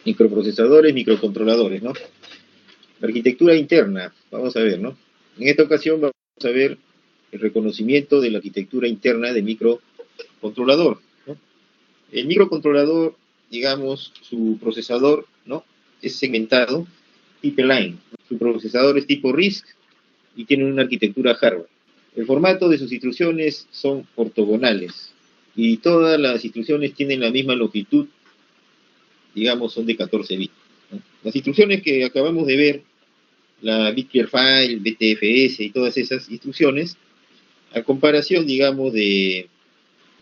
Microprocesadores, microcontroladores, ¿no? La arquitectura interna, vamos a ver, ¿no? En esta ocasión vamos a ver el reconocimiento de la arquitectura interna del microcontrolador, ¿no? El microcontrolador, digamos, su procesador, ¿no? Es segmentado, tipo line. Su procesador es tipo RISC y tiene una arquitectura hardware. El formato de sus instrucciones son ortogonales y todas las instrucciones tienen la misma longitud, digamos, son de 14 bits, ¿no? Las instrucciones que acabamos de ver, la Bitclearfile, BTFS y todas esas instrucciones, a comparación, digamos, de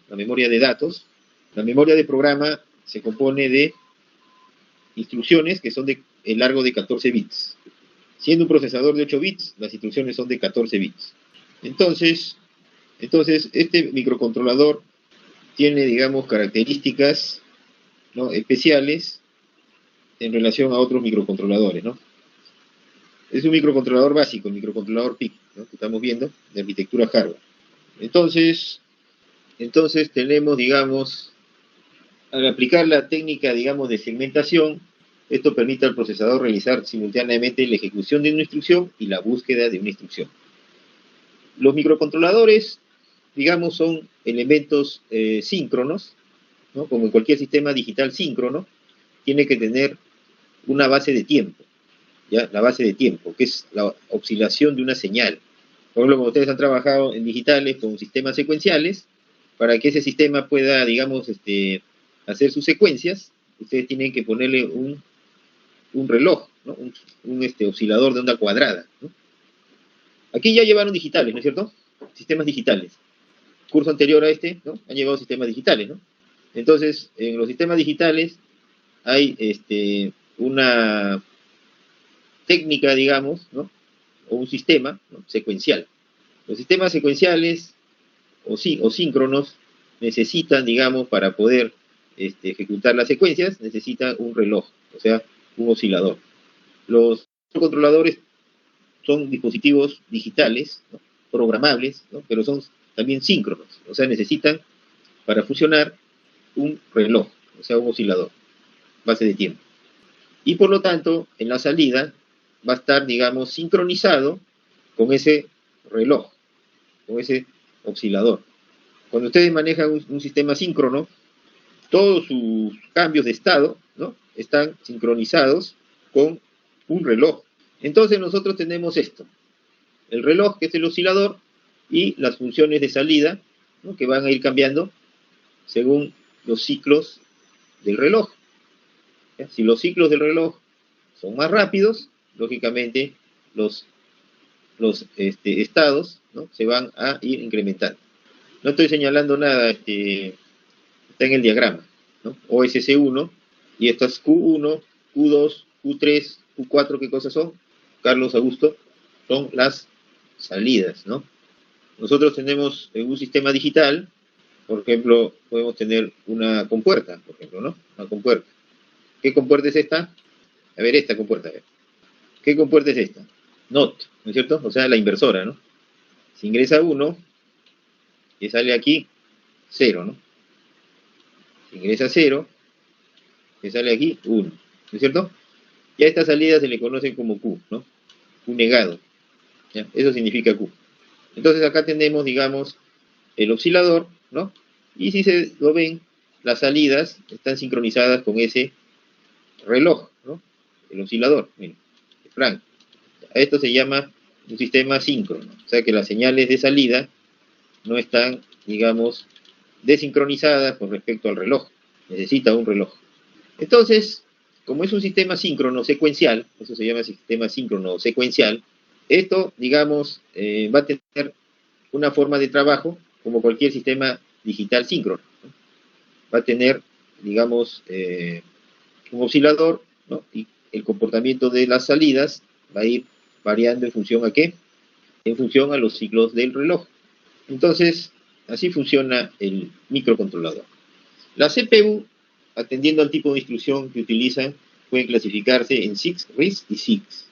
la memoria de datos, la memoria de programa se compone de instrucciones que son de el largo de 14 bits. Siendo un procesador de 8 bits, las instrucciones son de 14 bits. Entonces, este microcontrolador tiene, digamos, características, ¿no?, especiales en relación a otros microcontroladores, ¿no? Es un microcontrolador básico, el microcontrolador PIC, ¿no?, que estamos viendo, de arquitectura hardware. Entonces tenemos, digamos, al aplicar la técnica, digamos, de segmentación, esto permite al procesador realizar simultáneamente la ejecución de una instrucción y la búsqueda de una instrucción. Los microcontroladores, digamos, son elementos síncronos, ¿no? Como en cualquier sistema digital síncrono, tiene que tener una base de tiempo, ¿ya? La base de tiempo, que es la oscilación de una señal. Por ejemplo, como ustedes han trabajado en digitales con sistemas secuenciales, para que ese sistema pueda, digamos, hacer sus secuencias, ustedes tienen que ponerle un reloj, ¿no?, un oscilador de onda cuadrada, ¿no? Aquí ya llevaron digitales, ¿no es cierto? Sistemas digitales. Curso anterior a este, ¿no?, han llevado sistemas digitales, ¿no? Entonces, en los sistemas digitales hay una técnica, digamos, ¿no?, o un sistema, ¿no?, secuencial. Los sistemas secuenciales o síncronos necesitan, digamos, para poder ejecutar las secuencias, necesitan un reloj, o sea, un oscilador. Los controladores son dispositivos digitales, ¿no?, programables, ¿no?, pero son también síncronos, o sea, necesitan para funcionar un reloj, o sea, un oscilador, base de tiempo. Y por lo tanto, en la salida va a estar, digamos, sincronizado con ese reloj, con ese oscilador. Cuando ustedes manejan un sistema síncrono, todos sus cambios de estado, ¿no?, están sincronizados con un reloj. Entonces nosotros tenemos esto, el reloj, que es el oscilador, y las funciones de salida, ¿no?, que van a ir cambiando según los ciclos del reloj. ¿Ya? Si los ciclos del reloj son más rápidos, lógicamente los estados, ¿no?, se van a ir incrementando. No estoy señalando nada, está en el diagrama, ¿no? OSC1, y estas Q1, Q2, Q3, Q4, ¿qué cosas son? Carlos Augusto, son las salidas, ¿no? Nosotros tenemos en un sistema digital, por ejemplo, podemos tener una compuerta, por ejemplo, ¿no? Una compuerta. ¿Qué compuerta es esta? A ver, esta compuerta, a ver. ¿Qué compuerta es esta? NOT, ¿no es cierto? O sea, la inversora, ¿no? Si ingresa 1, que sale aquí 0, ¿no? Si ingresa 0, que sale aquí 1, ¿no es cierto? Y a esta salida se le conoce como Q, ¿no? Q negado, ¿ya? Eso significa Q. Entonces acá tenemos, digamos, el oscilador, ¿no? Y si se lo ven, las salidas están sincronizadas con ese reloj, ¿no? El oscilador, miren, Frank. A esto se llama un sistema síncrono, o sea que las señales de salida no están, digamos, desincronizadas con respecto al reloj. Necesita un reloj. Entonces, como es un sistema síncrono secuencial, eso se llama sistema síncrono secuencial, esto, digamos, va a tener una forma de trabajo como cualquier sistema digital síncrono, ¿no? Va a tener, digamos, un oscilador, ¿no? Y el comportamiento de las salidas va a ir variando en función a ¿qué? En función a los ciclos del reloj. Entonces, así funciona el microcontrolador. La CPU, atendiendo al tipo de instrucción que utilizan, pueden clasificarse en SIX, RISC y SIX.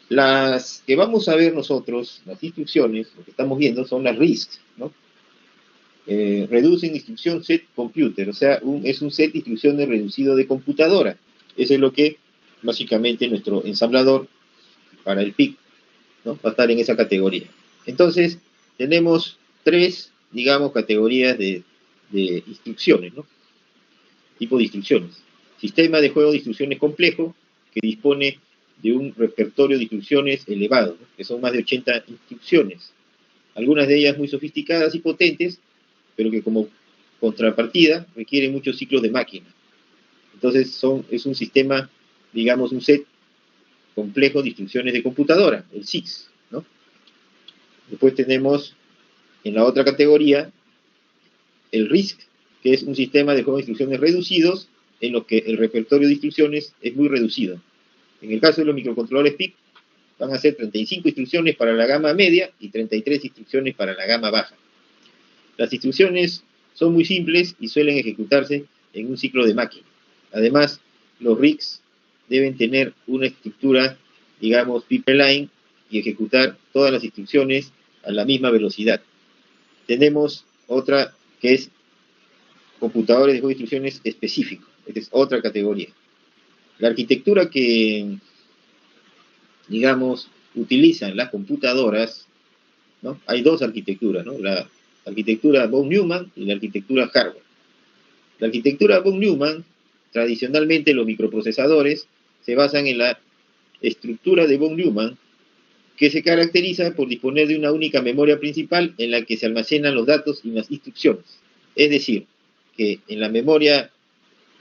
Las que vamos a ver nosotros, las instrucciones, lo que estamos viendo son las RISC, ¿no? Reducing Instruction Set Computer, o sea, es un set de instrucciones reducido de computadora. Eso es lo que básicamente nuestro ensamblador para el PIC, ¿no? Va a estar en esa categoría. Entonces, tenemos tres, digamos, categorías de instrucciones, ¿no? Tipo de instrucciones. Sistema de juego de instrucciones complejo, que dispone de un repertorio de instrucciones elevado, ¿no? Que son más de 80 instrucciones. Algunas de ellas muy sofisticadas y potentes, pero que como contrapartida requieren muchos ciclos de máquina. Entonces es un sistema, digamos, un set complejo de instrucciones de computadora, el SIX, ¿no? Después tenemos en la otra categoría el RISC, que es un sistema de juego de instrucciones reducidos en los que el repertorio de instrucciones es muy reducido. En el caso de los microcontroladores PIC, van a ser 35 instrucciones para la gama media y 33 instrucciones para la gama baja. Las instrucciones son muy simples y suelen ejecutarse en un ciclo de máquina. Además, los RISC deben tener una estructura, digamos, pipeline y ejecutar todas las instrucciones a la misma velocidad. Tenemos otra que es computadores de juego de instrucciones específicos. Esta es otra categoría. La arquitectura que, digamos, utilizan las computadoras, ¿no? Hay dos arquitecturas, ¿no? La arquitectura von Neumann y la arquitectura hardware. La arquitectura von Neumann, tradicionalmente los microprocesadores se basan en la estructura de von Neumann, que se caracteriza por disponer de una única memoria principal en la que se almacenan los datos y las instrucciones. Es decir, que en la memoria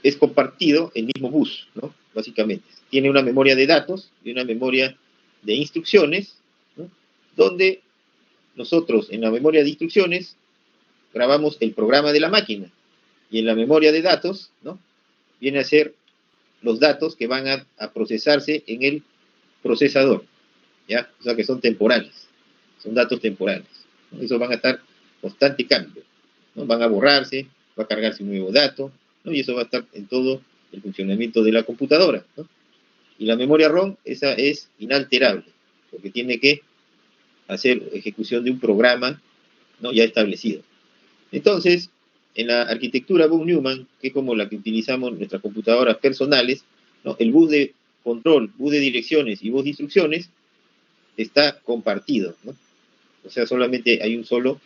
es compartido el mismo bus, ¿no? Básicamente. Tiene una memoria de datos y una memoria de instrucciones, ¿no? Donde nosotros en la memoria de instrucciones grabamos el programa de la máquina y en la memoria de datos, ¿no? Viene a ser los datos que van a procesarse en el procesador, ¿ya? O sea que son temporales, son datos temporales, ¿no? Esos van a estar constante cambio, ¿no? Van a borrarse, va a cargarse un nuevo dato, ¿no? Y eso va a estar en todo el funcionamiento de la computadora, ¿no? Y la memoria ROM, esa es inalterable, porque tiene que hacer ejecución de un programa, ¿no? Ya establecido. Entonces, en la arquitectura von Neumann, que es como la que utilizamos en nuestras computadoras personales, ¿no? El bus de control, bus de direcciones y bus de instrucciones está compartido, ¿no? O sea, solamente hay un solo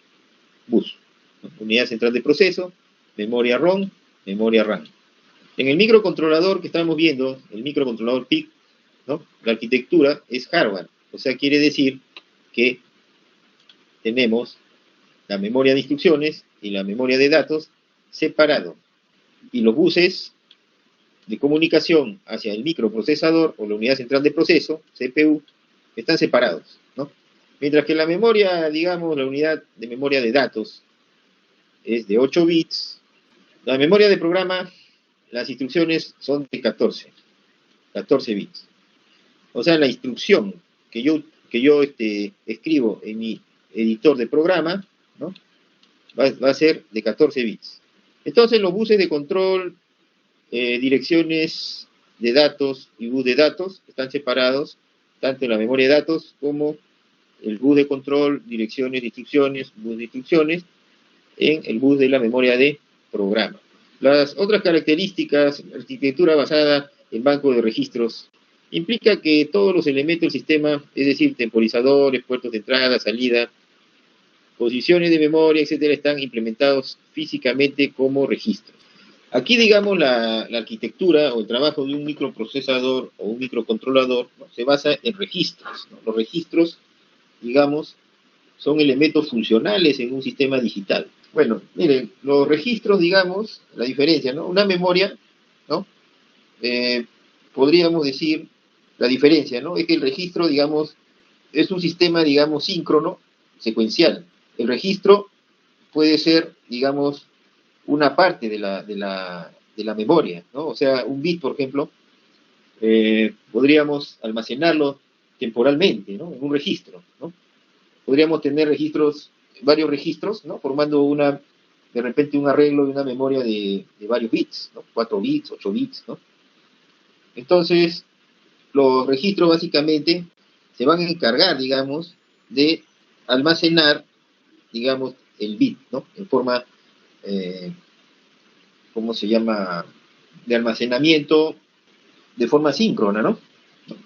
bus, ¿no? Unidad central de proceso, memoria ROM, memoria RAM. En el microcontrolador que estamos viendo, el microcontrolador PIC, ¿no? La arquitectura es hardware, o sea, quiere decir que tenemos la memoria de instrucciones y la memoria de datos separado. Y los buses de comunicación hacia el microprocesador o la unidad central de proceso, CPU, están separados, ¿no? Mientras que la memoria, digamos, la unidad de memoria de datos es de 8 bits, la memoria de programa, las instrucciones son de 14 bits. O sea, la instrucción que yo escribo en mi editor de programa, ¿no? Va a ser de 14 bits. Entonces los buses de control, direcciones de datos y bus de datos están separados tanto en la memoria de datos como el bus de control, direcciones de instrucciones, bus de instrucciones, en el bus de la memoria de programa. Las otras características, arquitectura basada en banco de registros, implica que todos los elementos del sistema, es decir, temporizadores, puertos de entrada, salida, posiciones de memoria, etcétera, están implementados físicamente como registros. Aquí, digamos, la arquitectura o el trabajo de un microprocesador o un microcontrolador, ¿no? Se basa en registros, ¿no? Los registros, digamos, son elementos funcionales en un sistema digital. Bueno, miren, los registros, digamos, la diferencia, ¿no? Una memoria, ¿no? Podríamos decir, la diferencia, ¿no? Es que el registro, digamos, es un sistema, digamos, síncrono, secuencial. El registro puede ser, digamos, una parte de la memoria, ¿no? O sea, un bit, por ejemplo, podríamos almacenarlo temporalmente, ¿no? En un registro, ¿no? Podríamos tener registros, varios registros, ¿no? Formando de repente un arreglo de una memoria de varios bits, ¿no? 4 bits, 8 bits, ¿no? Entonces, los registros básicamente se van a encargar, digamos, de almacenar, digamos, el bit, ¿no? En forma, ¿cómo se llama? De almacenamiento de forma síncrona, ¿no?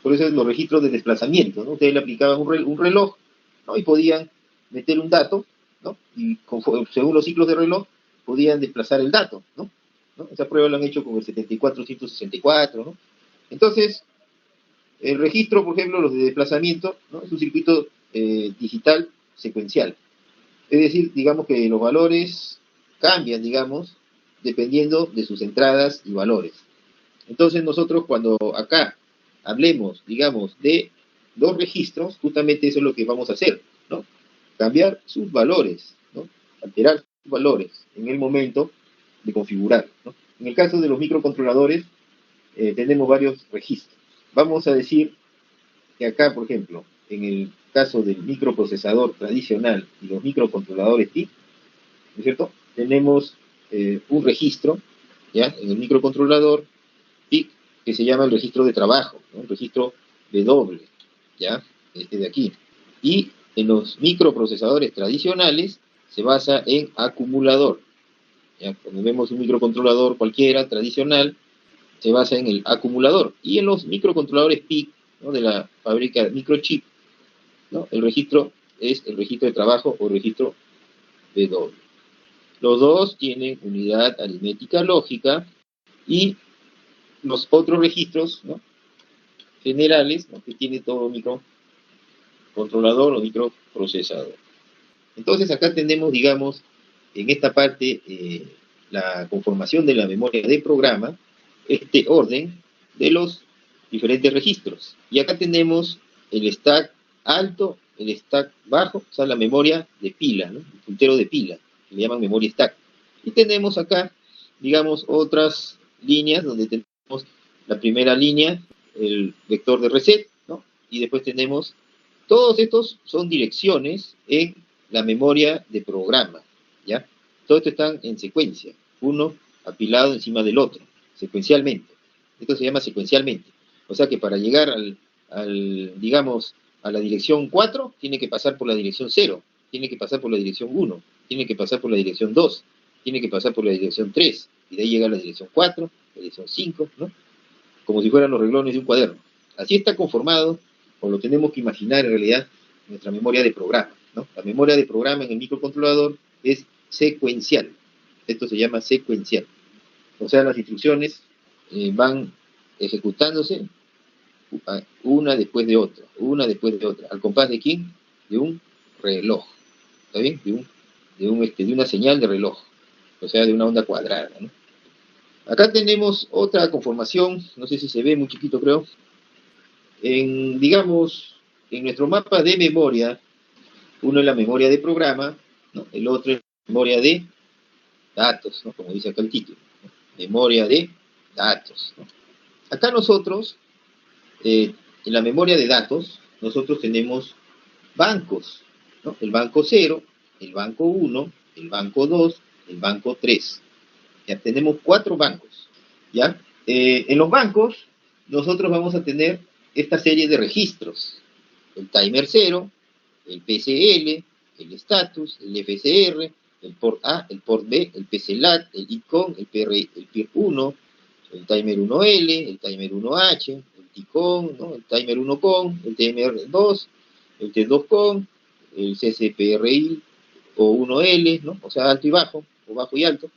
Por eso es los registros de desplazamiento, ¿no? Ustedes le aplicaban un reloj, ¿no? Y podían meter un dato, ¿no? Y según los ciclos de reloj, podían desplazar el dato, ¿no? Esa prueba lo han hecho con el 74-164, ¿no? Entonces, el registro, por ejemplo, los de desplazamiento, ¿no? Es un circuito digital secuencial. Es decir, digamos que los valores cambian, digamos, dependiendo de sus entradas y valores. Entonces nosotros cuando acá hablemos, digamos, de dos registros, justamente eso es lo que vamos a hacer, ¿no? Cambiar sus valores, ¿no? Alterar sus valores en el momento de configurar, ¿no? En el caso de los microcontroladores, tenemos varios registros. Vamos a decir que acá, por ejemplo, en el caso del microprocesador tradicional y los microcontroladores TIC, ¿no es cierto? Tenemos un registro, ¿ya? En el microcontrolador TIC que se llama el registro de trabajo, ¿no? El registro W, ¿ya? Este de aquí. Y en los microprocesadores tradicionales se basa en acumulador, ¿ya? Cuando vemos un microcontrolador cualquiera, tradicional, se basa en el acumulador. Y en los microcontroladores PIC, ¿no? De la fábrica Microchip, ¿no? El registro es el registro de trabajo o registro W. Los dos tienen unidad aritmética lógica y los otros registros, ¿no? Generales, ¿no? Que tiene todo microcontrolador o microprocesador. Entonces acá tenemos, digamos, en esta parte la conformación de la memoria de programa, este orden de los diferentes registros. Y acá tenemos el stack alto, el stack bajo, o sea, la memoria de pila, ¿no? El puntero de pila, que le llaman memoria stack. Y tenemos acá, digamos, otras líneas donde tenemos la primera línea, el vector de reset, ¿no? Y después tenemos, todos estos son direcciones en la memoria de programa, ¿ya? Todo esto están en secuencia, uno apilado encima del otro, secuencialmente. Esto se llama secuencialmente. O sea que para llegar digamos, a la dirección 4, tiene que pasar por la dirección 0, tiene que pasar por la dirección 1, tiene que pasar por la dirección 2, tiene que pasar por la dirección 3, y de ahí llega a la dirección 4, la dirección 5, ¿no? Como si fueran los renglones de un cuaderno. Así está conformado, o lo tenemos que imaginar en realidad, nuestra memoria de programa, ¿no? La memoria de programa en el microcontrolador es secuencial. Esto se llama secuencial. O sea, las instrucciones van ejecutándose una después de otra, una después de otra. ¿Al compás de quién? De un reloj. ¿Está bien? De una señal de reloj. O sea, de una onda cuadrada, ¿no? Acá tenemos otra conformación, no sé si se ve muy chiquito, creo. Digamos, en nuestro mapa de memoria, uno es la memoria de programa, ¿no? El otro es la memoria de datos, ¿no? Como dice acá el título, ¿no? Memoria de datos, ¿no? Acá nosotros, en la memoria de datos, nosotros tenemos bancos, ¿no? El banco 0, el banco 1, el banco 2, el banco 3. Ya tenemos 4 bancos, ¿ya? En los bancos, nosotros vamos a tener esta serie de registros. El timer 0, el PCL, el status, el FCR, el port A, el port B, el PCLAT, el ICON, el PIR1, el timer 1L, el timer 1H, el TICON, ¿no? El timer 1CON, el TMR2, el T2CON, el CCPRI o 1L, ¿no? O sea, alto y bajo, o bajo y alto.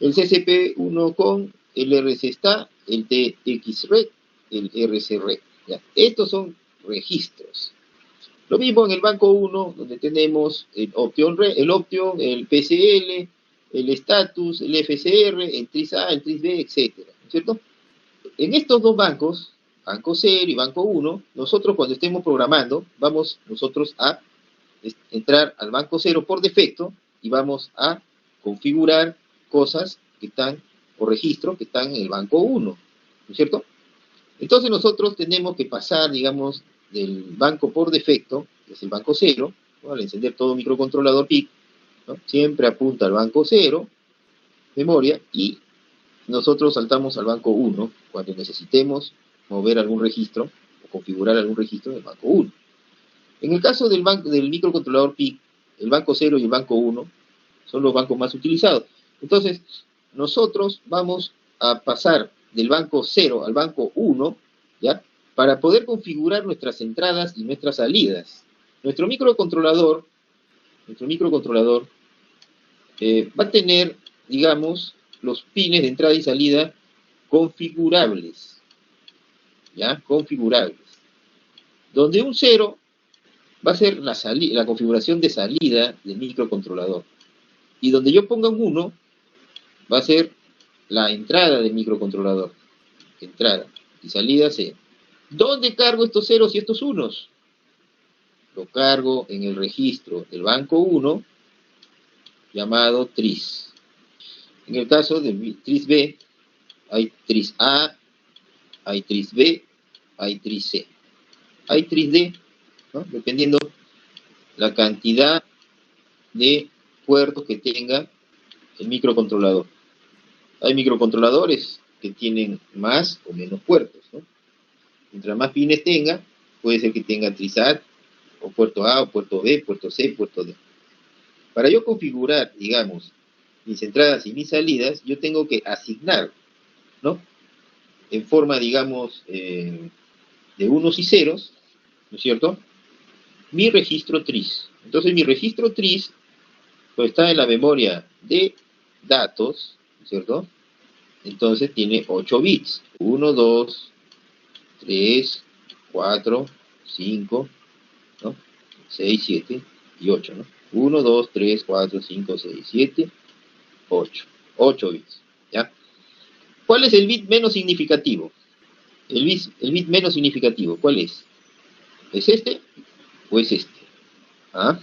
El CCP1CON, el RCSTA, el TXREC, el RCREC. ¿Ya? Estos son registros. Lo mismo en el banco 1, donde tenemos el Option, el PCL, el status, el FCR, el TRIS A, el TRIS B, etc. ¿No es cierto? En estos dos bancos, banco 0 y banco 1, nosotros cuando estemos programando, vamos nosotros a entrar al banco 0 por defecto y vamos a configurar cosas que están, o registros que están en el banco 1, ¿no es cierto? Entonces nosotros tenemos que pasar, digamos, del banco por defecto, que es el banco 0, ¿no? Al encender todo microcontrolador PIC, ¿no? Siempre apunta al banco 0, memoria, y nosotros saltamos al banco 1 cuando necesitemos mover algún registro o configurar algún registro en el banco 1. En el caso del microcontrolador PIC, el banco 0 y el banco 1 son los bancos más utilizados. Entonces, nosotros vamos a pasar del banco 0 al banco 1, ¿ya? Para poder configurar nuestras entradas y nuestras salidas. Nuestro microcontrolador va a tener, digamos, los pines de entrada y salida configurables, ¿ya? Configurables. Donde un 0 va a ser la configuración de salida del microcontrolador. Y donde yo ponga un 1, va a ser la entrada del microcontrolador. Entrada y salida 0. ¿Dónde cargo estos ceros y estos unos? Lo cargo en el registro del banco 1, llamado tris. En el caso del tris B, hay tris A, hay tris B, hay tris C. Hay tris D, ¿no? Dependiendo la cantidad de puertos que tenga el microcontrolador. Hay microcontroladores que tienen más o menos puertos, ¿no? Mientras más pines tenga, puede ser que tenga tris A, o puerto A, o puerto B, puerto C, puerto D. Para yo configurar, digamos, mis entradas y mis salidas, yo tengo que asignar, ¿no? En forma, digamos, de unos y ceros, ¿no es cierto? Mi registro tris. Entonces mi registro tris pues, está en la memoria de datos, ¿no es cierto? Entonces tiene 8 bits. 1, 2, 3, 4, 5, ¿no? 6, 7 y 8, ¿no? 1, 2, 3, 4, 5, 6, 7, 8. 8 bits, ¿ya? ¿Cuál es el bit menos significativo? El bit menos significativo, ¿cuál es? ¿Es este o es este? ¿Ah?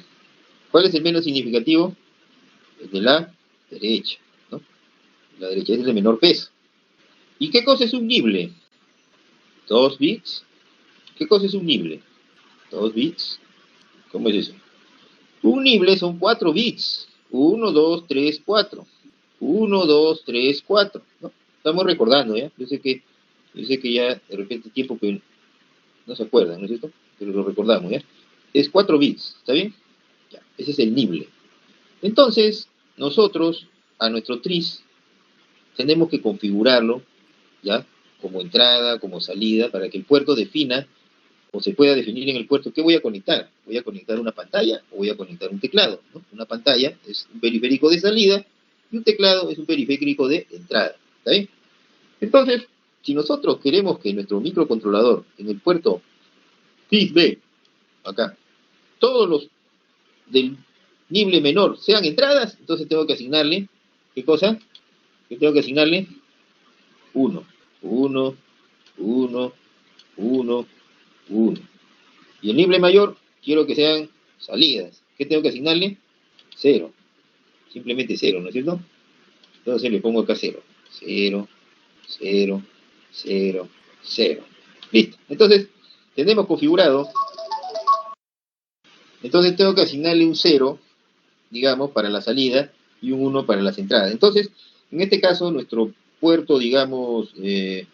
¿Cuál es el menos significativo? El de la derecha, ¿no? La derecha es el de menor peso. ¿Y qué cosa es un nible? 2 bits. ¿Qué cosa es un nible? 2 bits. ¿Cómo es eso? Un nible son 4 bits. 1, 2, 3, 4. 1, 2, 3, 4. ¿No? Estamos recordando, ¿ya? Yo sé que ya de repente tiempo que no se acuerdan, ¿no es cierto? Pero lo recordamos, ¿ya? Es 4 bits, ¿está bien? Ya, ese es el nible. Entonces, nosotros, a nuestro tris, tenemos que configurarlo, ¿ya? Como entrada, como salida, para que el puerto defina, o se pueda definir en el puerto, ¿qué voy a conectar? ¿Voy a conectar una pantalla o voy a conectar un teclado? ¿No? Una pantalla es un periférico de salida y un teclado es un periférico de entrada, ¿está bien? Entonces, si nosotros queremos que nuestro microcontrolador en el puerto tris B, acá, todos los del nible menor sean entradas, entonces tengo que asignarle, ¿qué cosa? Que tengo que asignarle 1, 1, 1, 1, 1. Y el nible mayor, quiero que sean salidas. ¿Qué tengo que asignarle? 0. Simplemente 0, ¿no es cierto? Entonces le pongo acá 0. 0, 0, 0, 0. Listo. Entonces, tenemos configurado. Entonces tengo que asignarle un 0, digamos, para la salida y un 1 para las entradas. Entonces, en este caso, nuestro puerto, digamos, B,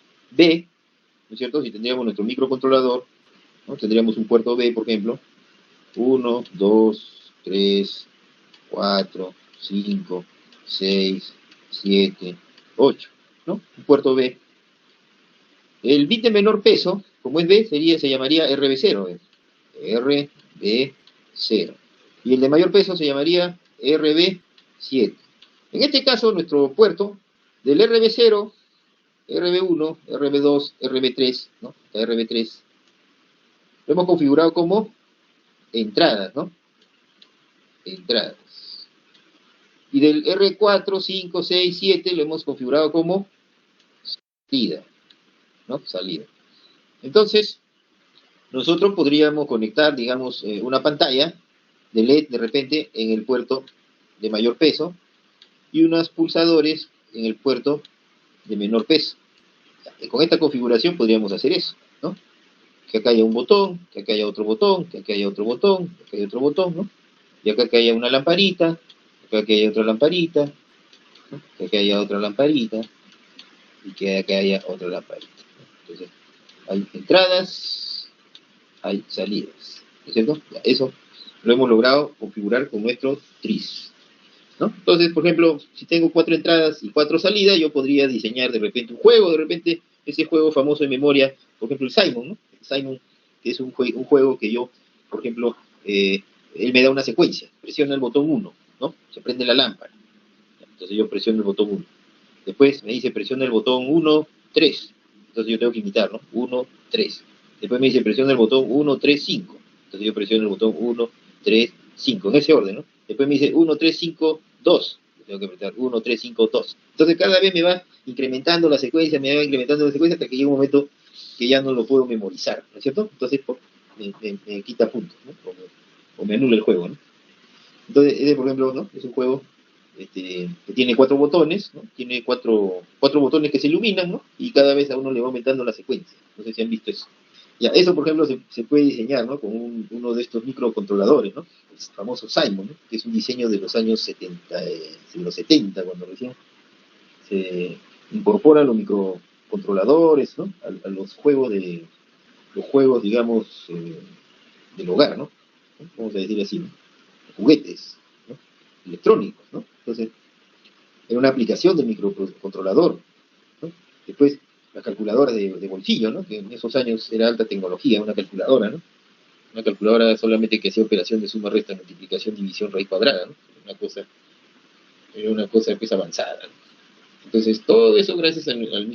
¿no es cierto? Si tendríamos nuestro microcontrolador, ¿no? Tendríamos un puerto B, por ejemplo, 1, 2, 3, 4, 5, 6, 7, 8, ¿no? Un puerto B. El bit de menor peso, como es B, se llamaría RB0, RB0. Y el de mayor peso se llamaría RB7. En este caso, nuestro puerto del RB0, RB1, RB2, RB3, ¿no? RB3, lo hemos configurado como entradas, ¿no? Entradas. Y del R4, 5, 6, 7 lo hemos configurado como salida, ¿no? Salida. Entonces, nosotros podríamos conectar, digamos, una pantalla de LED de repente en el puerto de mayor peso y unos pulsadores en el puerto de menor peso. Con esta configuración podríamos hacer eso, ¿no? Que acá haya un botón, que acá haya otro botón, que acá haya otro botón, que acá haya otro botón, ¿no? Y acá que haya una lamparita, acá que haya otra lamparita, ¿no? Que acá haya otra lamparita, y que acá haya otra lamparita. Entonces, hay entradas, hay salidas, ¿no es cierto? Ya, eso lo hemos logrado configurar con nuestro tris. ¿no? Entonces, por ejemplo, si tengo 4 entradas y 4 salidas, yo podría diseñar de repente un juego, de repente ese juego famoso de memoria, por ejemplo el Simon, ¿no? El Simon, que es un juego que yo, por ejemplo, él me da una secuencia, presiona el botón 1, ¿no? Se prende la lámpara, entonces yo presiono el botón 1. Después me dice presiona el botón 1, 3, entonces yo tengo que imitar, ¿no? 1, 3. Después me dice presiona el botón 1, 3, 5, entonces yo presiono el botón 1, 3, 5, en ese orden, ¿no? Después me dice 1, 3, 5, 2. Tengo que apretar 1, 3, 5, 2. Entonces cada vez me va incrementando la secuencia, hasta que llega un momento que ya no lo puedo memorizar, ¿no es cierto? Entonces me quita puntos, ¿no? O me anula el juego, ¿no? Entonces, ese, por ejemplo, ¿no? Es un juego que tiene 4 botones, ¿no? Tiene cuatro botones que se iluminan, ¿no? Y cada vez a uno le va aumentando la secuencia. No sé si han visto eso. Ya, eso, por ejemplo, se puede diseñar, ¿no? Con uno de estos microcontroladores, ¿no? El famoso Simon, ¿no? Que es un diseño de los años 70, de los 70, cuando recién se incorporan los microcontroladores, ¿no? A los juegos, digamos, del hogar, ¿no? Vamos a decir así, ¿no? Juguetes, ¿no? Electrónicos, ¿no? Entonces, era una aplicación del microcontrolador, ¿no? Después, las calculadoras de bolsillo, ¿no? Que en esos años era alta tecnología, una calculadora, ¿no? Una calculadora solamente que hacía operación de suma, resta, multiplicación, división, raíz cuadrada, ¿no? Era una cosa pues avanzada, ¿no? Entonces, todo eso gracias al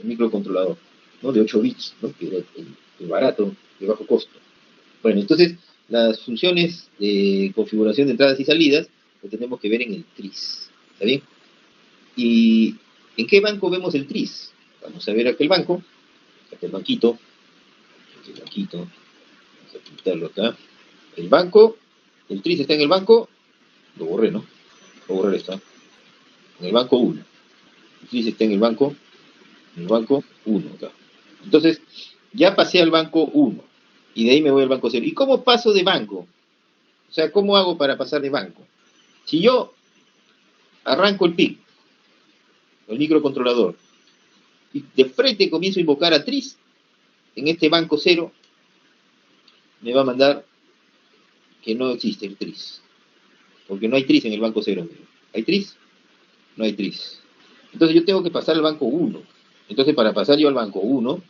microcontrolador, ¿no? De 8 bits, ¿no? Que era el barato, de bajo costo. Bueno, entonces, las funciones de configuración de entradas y salidas lo tenemos que ver en el TRIS, ¿está bien? ¿Y en qué banco vemos el TRIS? Vamos a ver aquel banco, aquel banquito, vamos a quitarlo acá. El banco, el TRIS está en el banco, lo borré, ¿no? Lo borré, está. En el banco 1. El TRIS está en el banco 1 acá. Entonces, ya pasé al banco 1 y de ahí me voy al banco 0. ¿Y cómo paso de banco? O sea, ¿cómo hago para pasar de banco? Si yo arranco el PIC, el microcontrolador, y de frente comienzo a invocar a TRIS, en este banco 0 me va a mandar que no existe el TRIS. Porque no hay TRIS en el banco 0. ¿Hay TRIS? No hay TRIS. Entonces yo tengo que pasar al banco 1. Entonces para pasar yo al banco 1,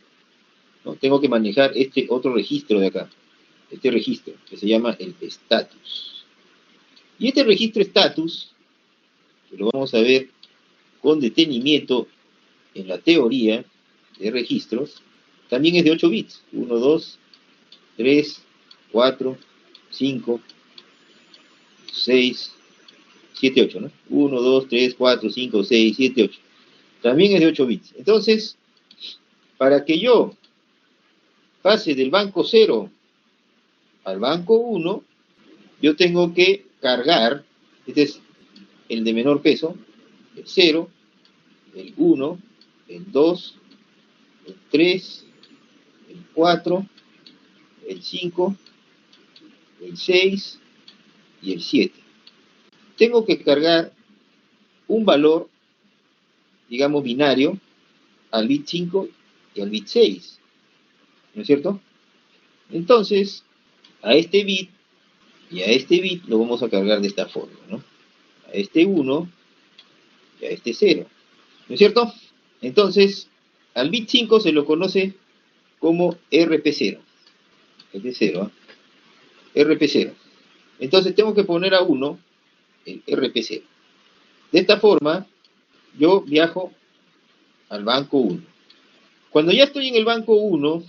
¿no? Tengo que manejar este otro registro de acá. Este registro que se llama el status. Y este registro status, que lo vamos a ver con detenimiento en la teoría de registros, también es de 8 bits. 1, 2, 3, 4, 5, 6, 7, 8, ¿no? 1, 2, 3, 4, 5, 6, 7, 8. También es de 8 bits. Entonces, para que yo pase del banco 0 al banco 1, yo tengo que cargar, este es el de menor peso, el 0, el 1, el 2, el 3, el 4, el 5, el 6 y el 7. Tengo que cargar un valor, digamos, binario al bit 5 y al bit 6, ¿no es cierto? Entonces, a este bit y a este bit lo vamos a cargar de esta forma, ¿no? A este 1 y a este 0, ¿no es cierto? Entonces, al bit 5 se lo conoce como RP0. Este 0, ¿eh? RP0. Entonces tengo que poner a 1 el RP0. De esta forma, yo viajo al banco 1. Cuando ya estoy en el banco 1, ¿no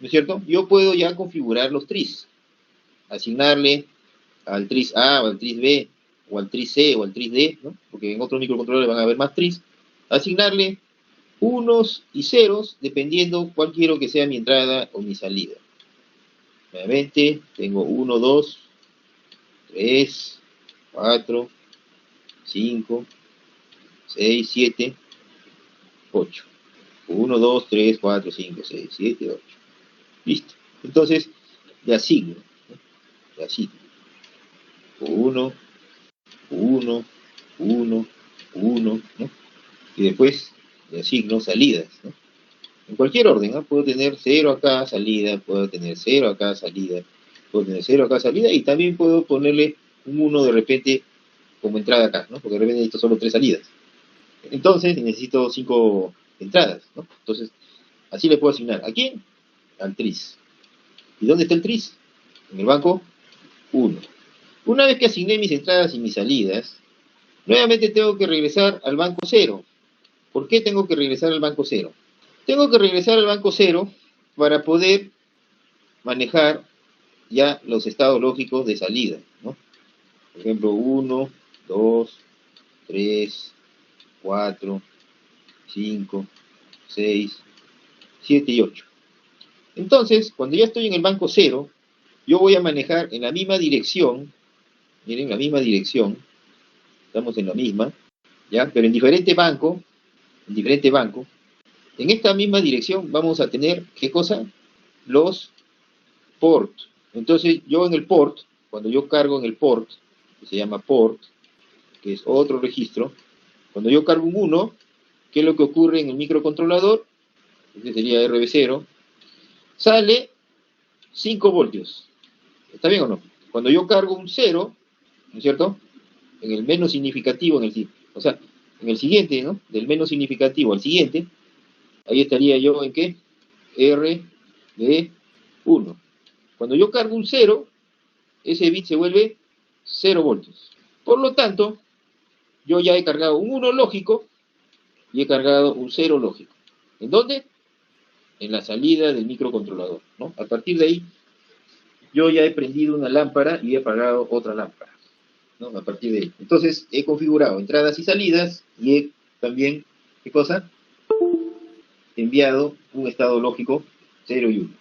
es cierto? Yo puedo ya configurar los tris. Asignarle al tris A o al tris B o al tris C o al tris D, ¿no? Porque en otros microcontroladores van a haber más tris. Asignarle unos y ceros dependiendo cuál quiero que sea mi entrada o mi salida. Nuevamente tengo 1, 2, 3, 4, 5, 6, 7, 8. 1, 2, 3, 4, 5, 6, 7, 8. Listo. Entonces le asigno. ¿No? Le asigno. 1, 1, 1, 1, ¿no? Y después le asigno salidas, ¿no? En cualquier orden, ¿no? Puedo tener 0 acá, salida, puedo tener 0 acá, salida, puedo tener 0 acá, salida, y también puedo ponerle un 1 de repente como entrada acá, ¿no? Porque de repente necesito solo 3 salidas. Entonces necesito 5 entradas, ¿no? Entonces, así le puedo asignar. ¿A quién? Al tris. ¿Y dónde está el tris? En el banco 1. Una vez que asigné mis entradas y mis salidas, nuevamente tengo que regresar al banco 0. ¿Por qué tengo que regresar al banco 0? Tengo que regresar al banco 0 para poder manejar ya los estados lógicos de salida, ¿no? Por ejemplo, 1, 2, 3, 4, 5, 6, 7 y 8. Entonces, cuando ya estoy en el banco 0, yo voy a manejar en la misma dirección, miren, la misma dirección, estamos en la misma, ¿ya? Pero en diferente banco, en esta misma dirección vamos a tener, ¿qué cosa? Los port. Entonces, yo en el port, cuando yo cargo en el port, que se llama port, que es otro registro, cuando yo cargo un 1, ¿qué es lo que ocurre en el microcontrolador? Este sería RB0, sale 5 voltios. ¿Está bien o no? Cuando yo cargo un 0, ¿no es cierto? En el menos significativo, o sea, en el siguiente, ¿no? Del menos significativo al siguiente, ahí estaría yo en qué? R de 1. Cuando yo cargo un 0, ese bit se vuelve 0 voltios. Por lo tanto, yo ya he cargado un 1 lógico y he cargado un 0 lógico. ¿En dónde? En la salida del microcontrolador, ¿no? A partir de ahí, yo ya he prendido una lámpara y he apagado otra lámpara, ¿no? A partir de ahí. Entonces, he configurado entradas y salidas y he también, ¿qué cosa? Enviado un estado lógico 0 y 1.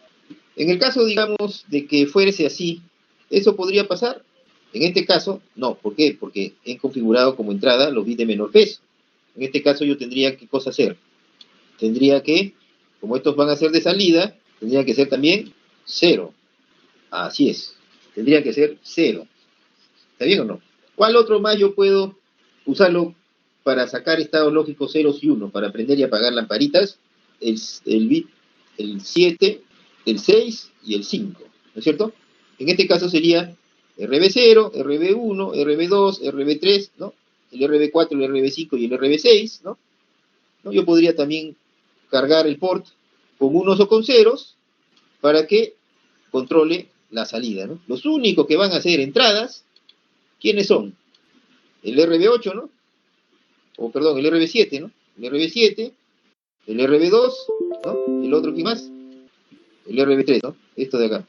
En el caso, digamos, de que fuese así, ¿eso podría pasar? En este caso, no. ¿Por qué? Porque he configurado como entrada los bits de menor peso. En este caso yo tendría que cosa hacer. Tendría que, como estos van a ser de salida, tendría que ser también 0. Así es. Tendría que ser 0. ¿Está bien o no? ¿Cuál otro más yo puedo usarlo para sacar estados lógicos 0 y 1, para prender y apagar lamparitas? El bit, el 7, el 6 y el 5, ¿no es cierto? En este caso sería RB0, RB1, RB2, RB3, ¿no? El RB4, el RB5 y el RB6, ¿no? Yo podría también cargar el port con unos o con ceros para que controle la salida, ¿no? Los únicos que van a hacer entradas, ¿quiénes son? El RB8, ¿no? O perdón, el RB7, ¿no? El RB7, el RB2, ¿no? El otro, ¿qué más? El RB3, ¿no? Esto de acá.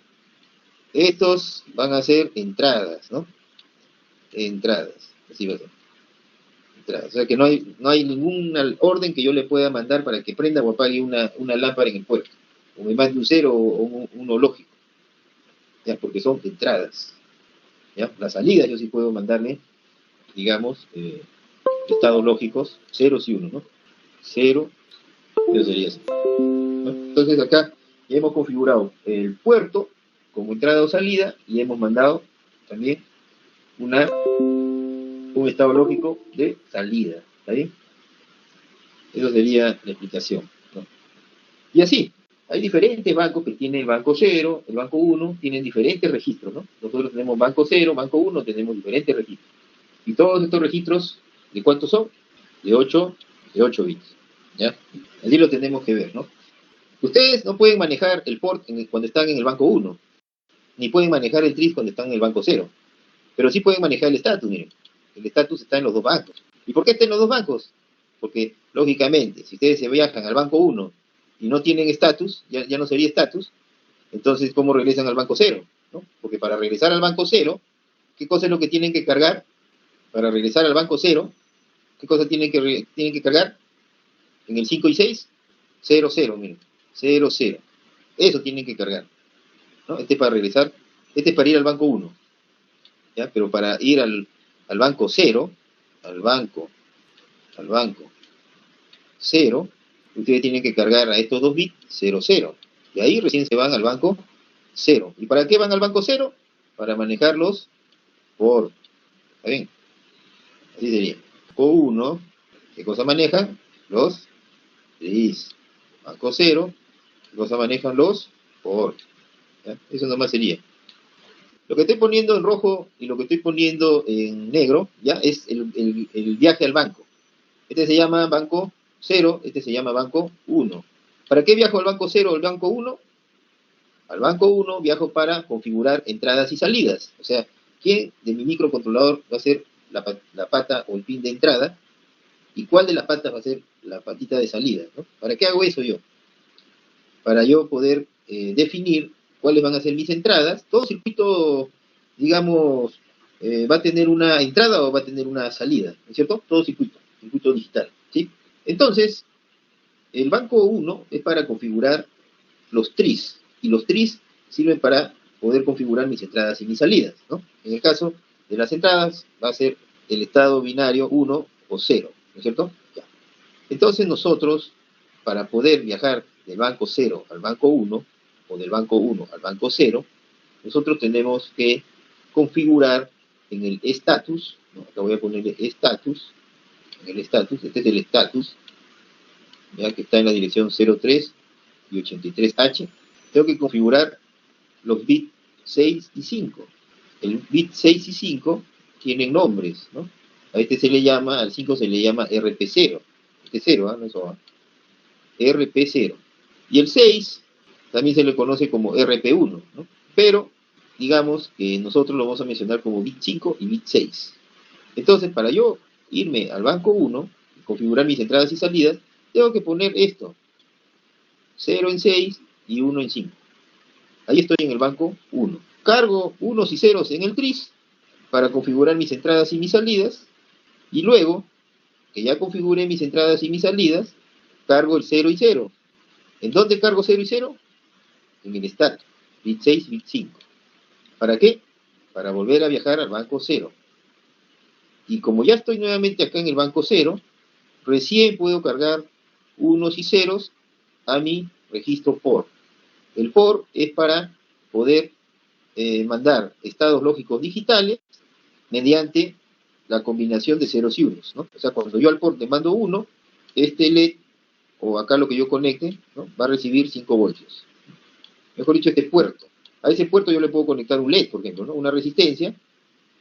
Estos van a ser entradas, ¿no? Entradas. Así va a ser. Entradas. O sea que no hay ninguna orden que yo le pueda mandar para que prenda o apague una lámpara en el puerto. O me mande un 0 o un 1 lógico. ¿Ya? Porque son entradas. ¿Ya? Las salidas yo sí puedo mandarle, digamos, estados lógicos, ceros y unos, ¿no? 0, eso sería así, ¿no? Entonces acá ya hemos configurado el puerto como entrada o salida y hemos mandado también un estado lógico de salida, ¿está bien? Eso sería la explicación, ¿no? Y así, hay diferentes bancos que tienen el banco 0, el banco 1, tienen diferentes registros, ¿no? Nosotros tenemos banco 0, banco 1, tenemos diferentes registros. Y todos estos registros, ¿de cuántos son? De 8 bits, ¿ya? Así lo tenemos que ver, ¿no? Ustedes no pueden manejar el port cuando están en el banco 1, ni pueden manejar el tris cuando están en el banco 0, pero sí pueden manejar el status, miren. El status está en los dos bancos. ¿Y por qué está en los dos bancos? Porque, lógicamente, si ustedes se viajan al banco 1 y no tienen status, ya no sería status, entonces, ¿cómo regresan al banco 0? ¿No? Porque para regresar al banco 0, ¿qué cosa es lo que tienen que cargar? Para regresar al banco 0, ¿qué cosa tienen que cargar? En el 5 y 6, 0, 0, miren. 0, 0. Eso tienen que cargar, ¿no? Este es para regresar, este es para ir al banco 1, ¿ya? Pero para ir al banco 0, al banco 0, ustedes tienen que cargar a estos dos bits 0, 0. Y ahí recién se van al banco 0. ¿Y para qué van al banco 0? Para manejarlos por, ¿está bien? Así sería. Banco 1, ¿qué cosa manejan? Los tris. Banco 0, ¿qué cosa manejan los por? ¿Ya? Eso nomás sería. Lo que estoy poniendo en rojo y lo que estoy poniendo en negro, ya, es el viaje al banco. Este se llama banco 0, este se llama banco 1. ¿Para qué viajo al banco 0 o al banco 1? Al banco 1 viajo para configurar entradas y salidas. O sea, ¿quién de mi microcontrolador va a ser la pata o el pin de entrada? ¿Y cuál de las patas va a ser la patita de salida? ¿No? ¿Para qué hago eso yo? Para yo poder definir cuáles van a ser mis entradas. Todo circuito, digamos, va a tener una entrada o va a tener una salida, ¿no es cierto? Todo circuito digital, ¿sí? Entonces, el banco 1 es para configurar los tris, y los tris sirven para poder configurar mis entradas y mis salidas, ¿no? En el caso de las entradas, va a ser el estado binario 1 o 0, ¿no es cierto? Ya. Entonces nosotros, para poder viajar del banco 0 al banco 1, o del banco 1 al banco 0, nosotros tenemos que configurar en el status, ¿no? Acá voy a ponerle status, en el status, este es el status, ya que está en la dirección 03 y 83H, tengo que configurar los bits 6 y 5. El bit 6 y 5 tienen nombres, ¿no? A este se le llama, al 5 se le llama RP0. Este 0, ¿eh? No es O, RP0. Y el 6 también se le conoce como RP1, ¿no? Pero digamos que nosotros lo vamos a mencionar como bit 5 y bit 6. Entonces, para yo irme al banco 1, configurar mis entradas y salidas, tengo que poner esto, 0 en 6 y 1 en 5. Ahí estoy en el banco 1. Cargo unos y ceros en el tris para configurar mis entradas y mis salidas, y luego, que ya configuré mis entradas y mis salidas, cargo el 0 y 0. ¿En dónde cargo 0 y 0? En el status, bit 6, bit 5. ¿Para qué? Para volver a viajar al banco 0. Y como ya estoy nuevamente acá en el banco 0, recién puedo cargar unos y ceros a mi registro POR. El POR es para poder mandar estados lógicos digitales mediante la combinación de ceros y unos, ¿no? O sea, cuando yo al port le mando 1, este LED, o acá lo que yo conecte, ¿no? Va a recibir 5 voltios. Mejor dicho, este puerto. A ese puerto yo le puedo conectar un LED, por ejemplo, ¿no? Una resistencia,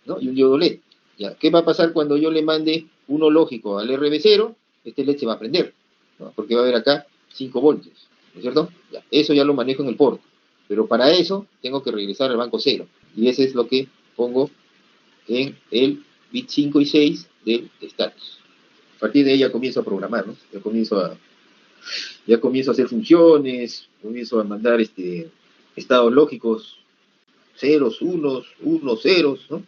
¿no? Y un diodo LED. ¿Ya? ¿Qué va a pasar cuando yo le mande uno lógico al RB0? Este LED se va a prender, ¿no? Porque va a haber acá 5 voltios, ¿no es cierto? Ya. Eso ya lo manejo en el port. Pero para eso tengo que regresar al banco 0. Y ese es lo que pongo en el bit 5 y 6 del status. A partir de ahí ya comienzo a programar, ¿no? Ya comienzo a hacer funciones, comienzo a mandar estados lógicos, ceros, unos, ceros, ¿no?